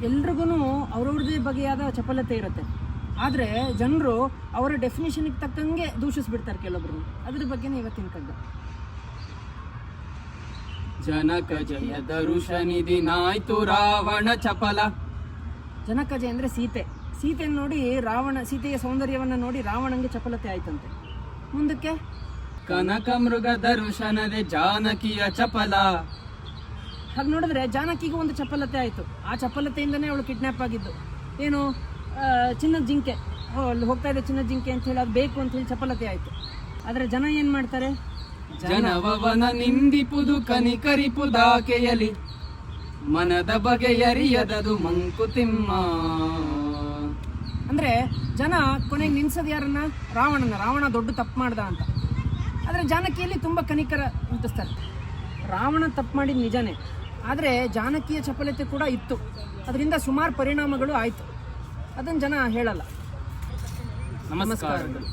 ಎಲ್ರಿಗೂ ಅವ್ರವ್ರದ್ದೇ ಬಗೆಯಾದ ಚಪಲತೆ ಇರುತ್ತೆ. ಆದರೆ ಜನರು ಅವರ ಡೆಫಿನಿಷನ್ಗೆ ತಕ್ಕಂಗೆ ದೂಷಿಸ್ಬಿಡ್ತಾರೆ ಕೆಲವೊಬ್ರು. ಅದ್ರ ಬಗ್ಗೆನೇ ಇವತ್ತಿನ ಕಗ್ಗ. ಜನಕ ಜಯ ದರುಶನಿಧಿ ನಾಯ್ತು ರಾವಣ ಚಪಲ. ಜನಕ ಜಯ ಅಂದರೆ ಸೀತೆಯನ್ನು ನೋಡಿ ಸೀತೆಯ ಸೌಂದರ್ಯವನ್ನು ನೋಡಿ ರಾವಣಂಗೆ ಚಪಲತೆ ಆಯ್ತಂತೆ. ಮುಂದಕ್ಕೆ ಕನಕ ಮೃಗ ದರುಶನದೆ ಜಾನಕಿಯ ಚಪಲ. ಹಾಗೆ ನೋಡಿದ್ರೆ ಜಾನಕಿಗೂ ಒಂದು ಚಪಲತೆ ಆಯಿತು. ಆ ಚಪಲತೆಯಿಂದನೇ ಅವಳು ಕಿಡ್ನ್ಯಾಪ್ ಆಗಿದ್ದು. ಏನು, ಚಿನ್ನದ ಜಿಂಕೆ, ಅಲ್ಲಿ ಹೋಗ್ತಾ ಇದೆ ಚಿನ್ನದ ಜಿಂಕೆ ಅಂತ ಹೇಳಿ ಅದು ಬೇಕು ಅಂತ ಹೇಳಿ ಚಪಲತೆ ಆಯಿತು. ಆದರೆ ಜನ ಏನು ಮಾಡ್ತಾರೆ, ಜನವವನ ನಿಂದಿಪುದು ಕನಿಕರಿಪುದಾಕೆಯಲಿ ಮನದ ಬಗೆಯರಿಯದದು ಮಂಕುತಿಮ್ಮ. ಅಂದರೆ ಜನ ಕೊನೆಗೆ ನಿನ್ಸೋದು ಯಾರನ್ನ, ರಾವಣ ದೊಡ್ಡ ತಪ್ಪು ಮಾಡ್ದ ಅಂತ. ಆದರೆ ಜಾನಕಿಯಲ್ಲಿ ತುಂಬ ಕನಿಕರ ಅಂತಿಸ್ತಾರೆ. ರಾವಣ ತಪ್ಪು ಮಾಡಿದ ನಿಜನೇ, ಆದರೆ ಜಾನಕಿಯ ಚಪಲತೆ ಕೂಡ ಇತ್ತು. ಅದರಿಂದ ಸುಮಾರು ಪರಿಣಾಮಗಳು ಆಯಿತು. ಅದನ್ನು ಜನ ಹೇಳಲ್ಲ. ನಮಸ್ಕಾರಗಳು.